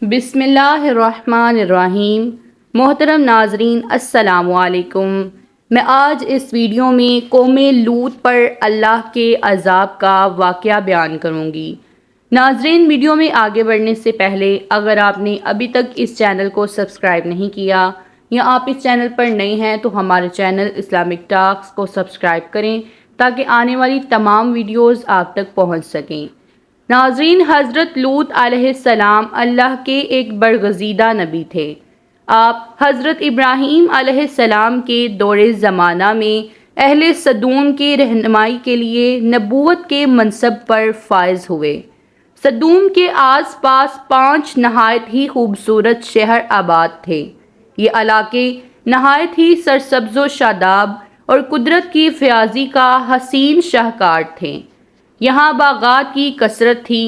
بسم اللہ الرحمن الرحیم۔ محترم ناظرین السلام علیکم۔ میں آج اس ویڈیو میں قوم لوط پر اللہ کے عذاب کا واقعہ بیان کروں گی۔ ناظرین، ویڈیو میں آگے بڑھنے سے پہلے اگر آپ نے ابھی تک اس چینل کو سبسکرائب نہیں کیا یا آپ اس چینل پر نئے ہیں تو ہمارے چینل اسلامک ٹاکس کو سبسکرائب کریں تاکہ آنے والی تمام ویڈیوز آپ تک پہنچ سکیں۔ ناظرین، حضرت لوط علیہ السلام اللہ کے ایک برگزیدہ نبی تھے۔ آپ حضرت ابراہیم علیہ السلام کے دور زمانہ میں اہل سدوم کی رہنمائی کے لیے نبوت کے منصب پر فائز ہوئے۔ سدوم کے آس پاس 5 نہایت ہی خوبصورت شہر آباد تھے۔ یہ علاقے نہایت ہی سرسبز و شاداب اور قدرت کی فیاضی کا حسین شاہکار تھے۔ یہاں باغات کی کثرت تھی،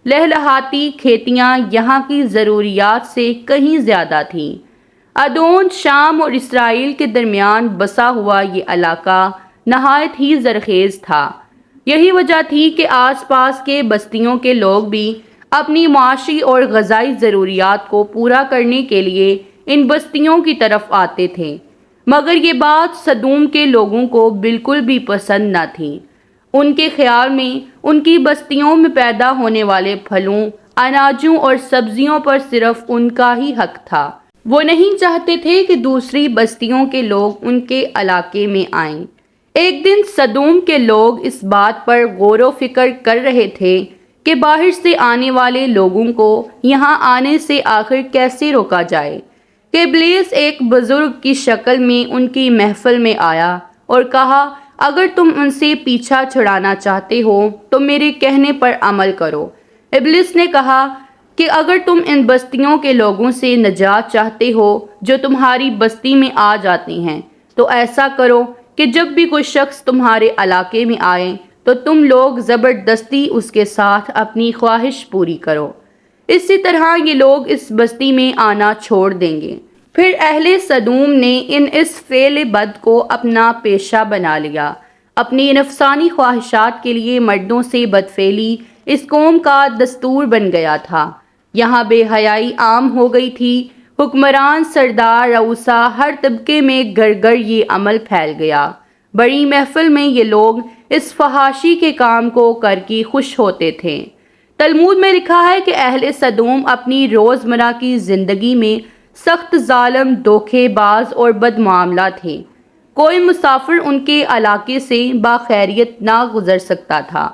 لہلہاتی کھیتیاں یہاں کی ضروریات سے کہیں زیادہ تھیں۔ ادون، شام اور اسرائیل کے درمیان بسا ہوا یہ علاقہ نہایت ہی زرخیز تھا۔ یہی وجہ تھی کہ آس پاس کے بستیوں کے لوگ بھی اپنی معاشی اور غذائی ضروریات کو پورا کرنے کے لیے ان بستیوں کی طرف آتے تھے، مگر یہ بات سدوم کے لوگوں کو بالکل بھی پسند نہ تھی۔ ان کے خیال میں ان کی بستیوں میں پیدا ہونے والے پھلوں، اناجوں اور سبزیوں پر صرف ان کا ہی حق تھا۔ وہ نہیں چاہتے تھے کہ دوسری بستیوں کے لوگ ان کے علاقے میں آئیں۔ ایک دن سدوم کے لوگ اس بات پر غور و فکر کر رہے تھے کہ باہر سے آنے والے لوگوں کو یہاں آنے سے آخر کیسے روکا جائے کہ ابلیس ایک بزرگ کی شکل میں ان کی محفل میں آیا اور کہا، اگر تم ان سے پیچھا چھڑانا چاہتے ہو تو میرے کہنے پر عمل کرو۔ ابلیس نے کہا کہ اگر تم ان بستیوں کے لوگوں سے نجات چاہتے ہو جو تمہاری بستی میں آ جاتے ہیں تو ایسا کرو کہ جب بھی کوئی شخص تمہارے علاقے میں آئے تو تم لوگ زبردستی اس کے ساتھ اپنی خواہش پوری کرو۔ اسی طرح یہ لوگ اس بستی میں آنا چھوڑ دیں گے۔ پھر اہل سدوم نے اس فعل بد کو اپنا پیشہ بنا لیا۔ اپنی نفسانی خواہشات کے لیے مردوں سے بدفعلی اس قوم کا دستور بن گیا تھا۔ یہاں بے حیائی عام ہو گئی تھی۔ حکمران، سردار، رؤسا، ہر طبقے میں گھر گھر یہ عمل پھیل گیا۔ بڑی محفل میں یہ لوگ اس فحاشی کے کام کو کر کے خوش ہوتے تھے۔ تلمود میں لکھا ہے کہ اہل سدوم اپنی روزمرہ کی زندگی میں سخت ظالم، دھوکے باز اور بد معاملہ تھے۔ کوئی مسافر ان کے علاقے سے باخیریت نہ گزر سکتا تھا۔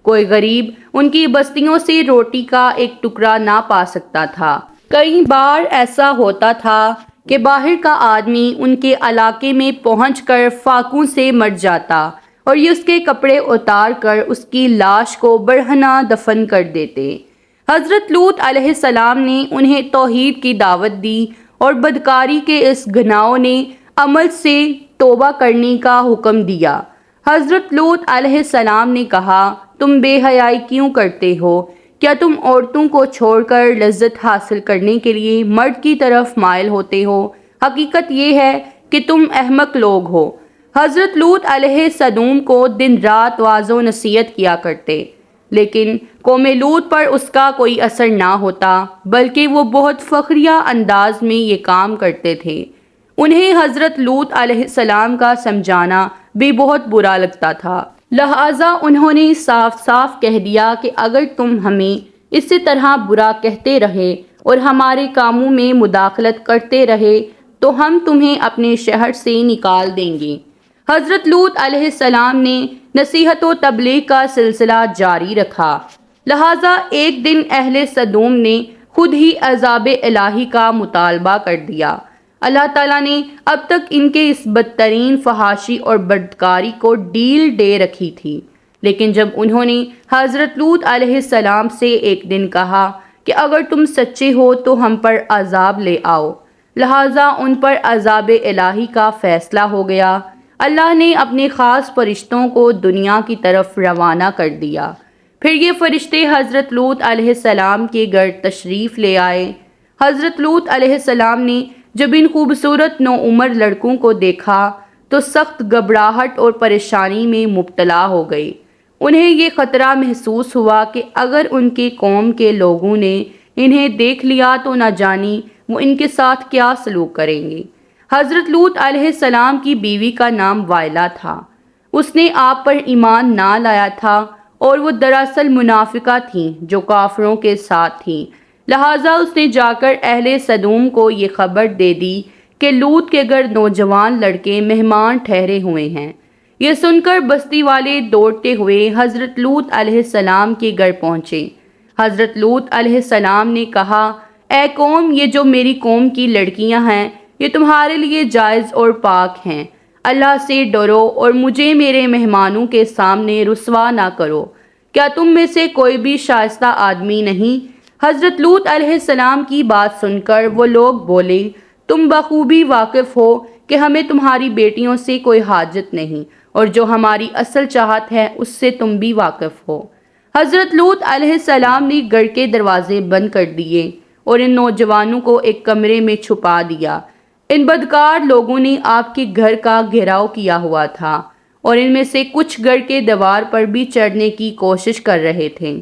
کوئی غریب ان کی بستیوں سے روٹی کا ایک ٹکڑا نہ پا سکتا تھا۔ کئی بار ایسا ہوتا تھا کہ باہر کا آدمی ان کے علاقے میں پہنچ کر فاقوں سے مر جاتا اور یہ اس کے کپڑے اتار کر اس کی لاش کو برہنہ دفن کر دیتے۔ حضرت لوط علیہ السلام نے انہیں توحید کی دعوت دی اور بدکاری کے اس گناہونے عمل سے توبہ کرنے کا حکم دیا۔ حضرت لوط علیہ السلام نے کہا، تم بے حیائی کیوں کرتے ہو؟ کیا تم عورتوں کو چھوڑ کر لذت حاصل کرنے کے لیے مرد کی طرف مائل ہوتے ہو؟ حقیقت یہ ہے کہ تم احمق لوگ ہو۔ حضرت لوط علیہ سدوم کو دن رات واعظ و نصیحت کیا کرتے، لیکن قوم لوط پر اس کا کوئی اثر نہ ہوتا، بلکہ وہ بہت فخریہ انداز میں یہ کام کرتے تھے۔ انہیں حضرت لوط علیہ السلام کا سمجھانا بھی بہت برا لگتا تھا، لہٰذا انہوں نے صاف صاف کہہ دیا کہ اگر تم ہمیں اسی طرح برا کہتے رہے اور ہمارے کاموں میں مداخلت کرتے رہے تو ہم تمہیں اپنے شہر سے نکال دیں گے۔ حضرت لوط علیہ السلام نے نصیحت و تبلیغ کا سلسلہ جاری رکھا، لہٰذا ایک دن اہل سدوم نے خود ہی عذاب الہی کا مطالبہ کر دیا۔ اللہ تعالیٰ نے اب تک ان کے اس بدترین فحاشی اور بدکاری کو ڈیل دے رکھی تھی، لیکن جب انہوں نے حضرت لوط علیہ السلام سے ایک دن کہا کہ اگر تم سچے ہو تو ہم پر عذاب لے آؤ، لہٰذا ان پر عذاب الہی کا فیصلہ ہو گیا۔ اللہ نے اپنے خاص فرشتوں کو دنیا کی طرف روانہ کر دیا۔ پھر یہ فرشتے حضرت لوط علیہ السلام کے گھر تشریف لے آئے۔ حضرت لوط علیہ السلام نے جب ان خوبصورت نوعمر لڑکوں کو دیکھا تو سخت گھبراہٹ اور پریشانی میں مبتلا ہو گئے۔ انہیں یہ خطرہ محسوس ہوا کہ اگر ان کی قوم کے لوگوں نے انہیں دیکھ لیا تو نہ جانی وہ ان کے ساتھ کیا سلوک کریں گے۔ حضرت لوط علیہ السلام کی بیوی کا نام وائلہ تھا۔ اس نے آپ پر ایمان نہ لایا تھا اور وہ دراصل منافقہ تھیں جو کافروں کے ساتھ تھیں، لہٰذا اس نے جا کر اہل سدوم کو یہ خبر دے دی کہ لوط کے گھر نوجوان لڑکے مہمان ٹھہرے ہوئے ہیں۔ یہ سن کر بستی والے دوڑتے ہوئے حضرت لوط علیہ السلام کے گھر پہنچے۔ حضرت لوط علیہ السلام نے کہا، اے قوم، یہ جو میری قوم کی لڑکیاں ہیں یہ تمہارے لیے جائز اور پاک ہیں۔ اللہ سے ڈرو اور مجھے میرے مہمانوں کے سامنے رسوا نہ کرو۔ کیا تم میں سے کوئی بھی شائستہ آدمی نہیں؟ حضرت لوط علیہ السلام کی بات سن کر وہ لوگ بولے، تم بخوبی واقف ہو کہ ہمیں تمہاری بیٹیوں سے کوئی حاجت نہیں، اور جو ہماری اصل چاہت ہے اس سے تم بھی واقف ہو۔ حضرت لوط علیہ السلام نے گھر کے دروازے بند کر دیے اور ان نوجوانوں کو ایک کمرے میں چھپا دیا۔ ان بدکار لوگوں نے آپ کے گھر کا گھیراؤ کیا ہوا تھا اور ان میں سے کچھ گھر کے دیوار پر بھی چڑھنے کی کوشش کر رہے تھے۔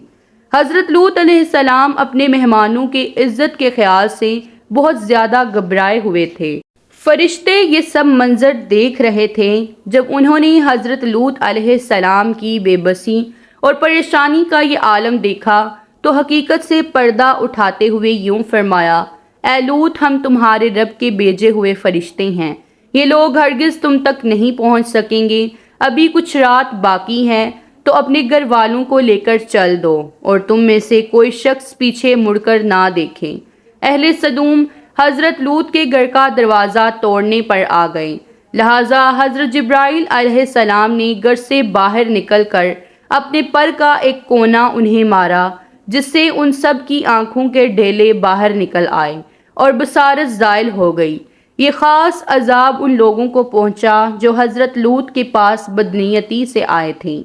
حضرت لوط علیہ السلام اپنے مہمانوں کے عزت کے خیال سے بہت زیادہ گھبرائے ہوئے تھے۔ فرشتے یہ سب منظر دیکھ رہے تھے۔ جب انہوں نے حضرت لوط علیہ السلام کی بے بسی اور پریشانی کا یہ عالم دیکھا تو حقیقت سے پردہ اٹھاتے ہوئے یوں فرمایا، اے لوط، ہم تمہارے رب کے بھیجے ہوئے فرشتے ہیں، یہ لوگ ہرگز تم تک نہیں پہنچ سکیں گے۔ ابھی کچھ رات باقی ہے تو اپنے گھر والوں کو لے کر چل دو اور تم میں سے کوئی شخص پیچھے مڑ کر نہ دیکھے۔ اہل سدوم حضرت لوط کے گھر کا دروازہ توڑنے پر آ گئے، لہٰذا حضرت جبرائیل علیہ السلام نے گھر سے باہر نکل کر اپنے پر کا ایک کونا انہیں مارا، جس سے ان سب کی آنکھوں کے ڈھیلے باہر نکل آئے اور بصارت زائل ہو گئی۔ یہ خاص عذاب ان لوگوں کو پہنچا جو حضرت لوط کے پاس بدنیتی سے آئے تھے۔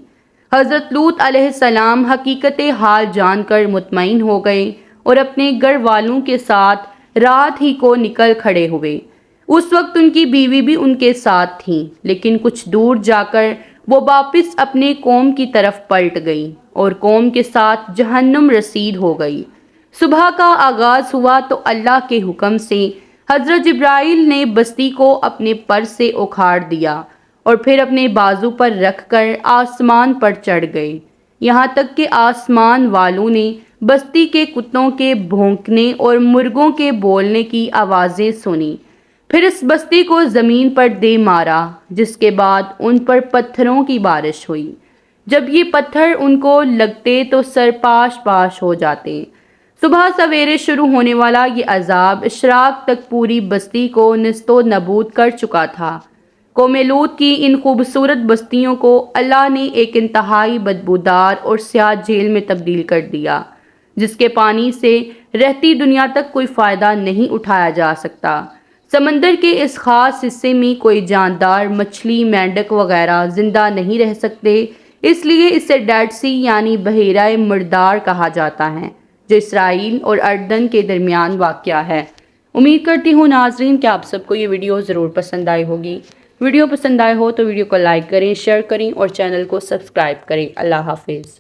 حضرت لوط علیہ السلام حقیقت حال جان کر مطمئن ہو گئے اور اپنے گھر والوں کے ساتھ رات ہی کو نکل کھڑے ہوئے۔ اس وقت ان کی بیوی بھی ان کے ساتھ تھی، لیکن کچھ دور جا کر وہ واپس اپنے قوم کی طرف پلٹ گئی اور قوم کے ساتھ جہنم رسید ہو گئی۔ صبح کا آغاز ہوا تو اللہ کے حکم سے حضرت جبرائیل نے بستی کو اپنے پر سے اکھاڑ دیا اور پھر اپنے بازو پر رکھ کر آسمان پر چڑھ گئے، یہاں تک کہ آسمان والوں نے بستی کے کتوں کے بھونکنے اور مرغوں کے بولنے کی آوازیں سنی، پھر اس بستی کو زمین پر دے مارا، جس کے بعد ان پر پتھروں کی بارش ہوئی۔ جب یہ پتھر ان کو لگتے تو سر پاش پاش ہو جاتے۔ صبح سویرے شروع ہونے والا یہ عذاب اشراق تک پوری بستی کو نیست و نابود کر چکا تھا۔ قوم لوط کی ان خوبصورت بستیوں کو اللہ نے ایک انتہائی بدبودار اور سیاہ جھیل میں تبدیل کر دیا، جس کے پانی سے رہتی دنیا تک کوئی فائدہ نہیں اٹھایا جا سکتا۔ سمندر کے اس خاص حصے میں کوئی جاندار مچھلی، مینڈک وغیرہ زندہ نہیں رہ سکتے، اس لیے اسے ڈیڈ سی یعنی بحیرہ مردار کہا جاتا ہے، جو اسرائیل اور اردن کے درمیان واقع ہے۔ امید کرتی ہوں ناظرین کہ آپ سب کو یہ ویڈیو ضرور پسند آئی ہوگی۔ ویڈیو پسند آئے ہو تو ویڈیو کو لائک کریں، شیئر کریں اور چینل کو سبسکرائب کریں۔ اللہ حافظ۔